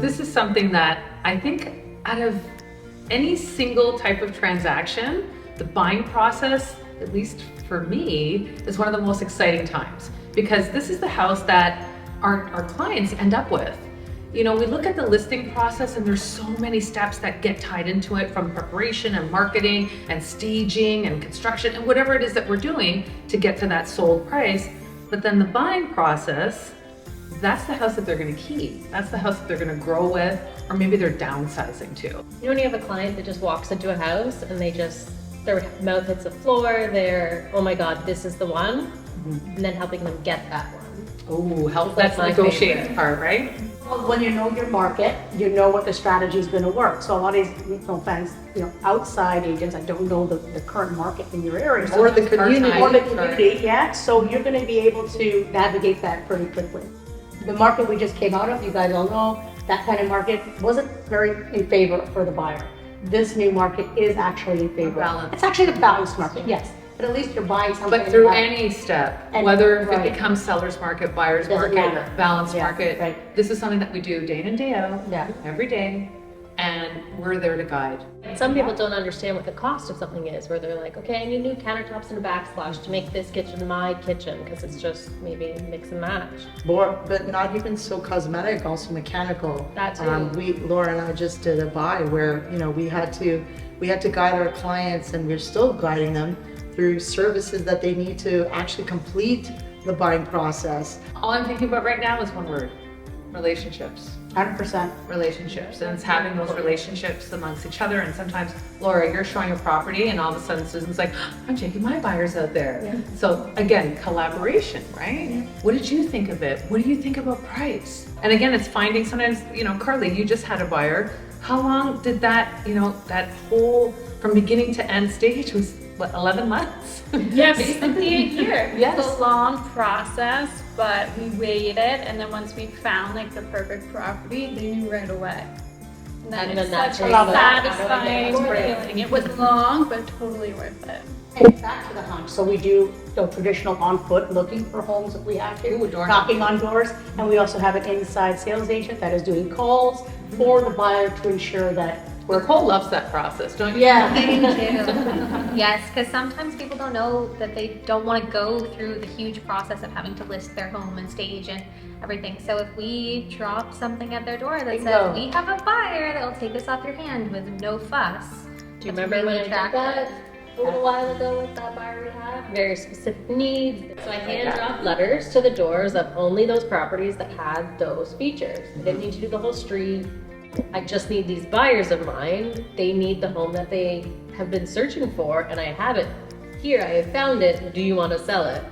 This is something that I think out of any single type of transaction, the buying process, at least for me, is one of the most exciting times, because this is the house that our clients end up with. You know, we look at the listing process and there's so many steps that get tied into it, from preparation and marketing and staging and construction and whatever it is that we're doing to get to that sold price. But then the buying process, that's the house that they're going to keep. That's the house that they're going to grow with, or maybe they're downsizing to. You know, when you have a client that just walks into a house and their mouth hits the floor, they're, oh my God, this is the one, and then helping them get that one. Oh, that's the negotiating part, right? Well, when you know your market, you know what the strategy is going to work. So a lot of these, no offense, outside agents, I don't know the current market in your area. Or the community. Yeah. So you're going to be able to navigate that pretty quickly. The market we just came out of, you guys all know, that kind of market wasn't very in favor for the buyer. This new market is actually in favor. Balance. It's actually the balanced market, yes. But at least you're buying something. But through any step, whether if right. it becomes seller's market, buyer's Doesn't market, matter. balanced Yeah, market, right. this is something that we do day in and day out, Yeah. every day, and we're there to guide. Some people don't understand what the cost of something is, where they're like, okay, I need new countertops and a backsplash to make this kitchen my kitchen, because it's just maybe mix and match. But not even so cosmetic, also mechanical. That too. Laura and I just did a buy where, we had to guide our clients, and we're still guiding them through services that they need to actually complete the buying process. All I'm thinking about right now is one word: relationships. 100%. Relationships, and it's having those relationships amongst each other. And sometimes, Laura, you're showing a property and all of a sudden Susan's like, I'm taking my buyers out there. Yeah. So again, collaboration, right? Yeah. What did you think of it? What do you think about price? And again, it's finding, sometimes, Carly, you just had a buyer. How long did that, that whole from beginning to end stage was, what, 11 months? Yeah, basically a year. Yes. It's a long process, but we waited, and then once we found the perfect property, they knew right away. And then And it's then such a that satisfying feeling. It was long, but totally worth it. And back to the hunt. So we do traditional on foot looking for homes if we have to, Ooh, door knocking on doors. And we also have an inside sales agent that is doing calls for the buyer to ensure that Nicole loves that process, don't you? Yeah. They do. Yes, because sometimes people don't know that they don't want to go through the huge process of having to list their home and stage and everything. So if we drop something at their door that says, we have a buyer that will take this off your hand with no fuss. Do you remember when I did that a little while ago with that buyer we had? Very specific needs. So I hand dropped letters to the doors of only those properties that had those features. I didn't need to do the whole street. I just need these buyers of mine. They need the home that they have been searching for, and I have it here. I have found it. Do you want to sell it?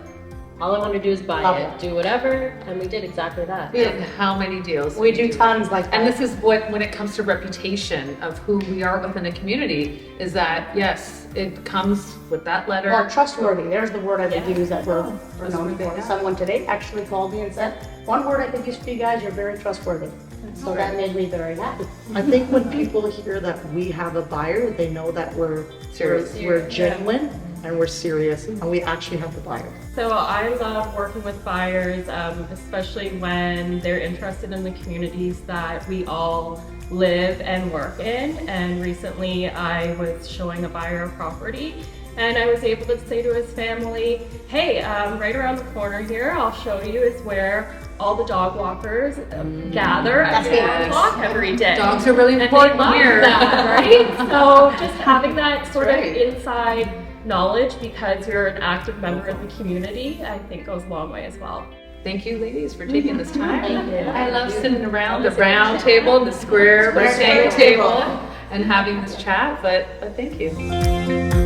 All I want to do is buy it, do whatever, and we did exactly that. We have how many deals? we do tons like that. And this is what, when it comes to reputation of who we are within a community, is that, yes, it comes with that letter. Well, trustworthy. There's the word I would use that we're known trustworthy, for. yeah. Someone today actually called me and said, one word I could use for you guys, you're very trustworthy. So that made me very happy. I think when people hear that we have a buyer, they know that we're Serious. we're genuine and we're serious, and we actually have the buyer. So I love working with buyers, especially when they're interested in the communities that we all live and work in. And recently I was showing a buyer a property, and I was able to say to his family, hey, right around the corner here, I'll show you, is where all the dog walkers gather at 4 o'clock every day. Dogs are really And they important love here. that, right? So just having that sort of inside knowledge, because you're an active member of the community, I think goes a long way as well. Thank you, ladies, for taking this time. Thank you. I love sitting around the round table, the square rectangle table, and having this chat, but thank you.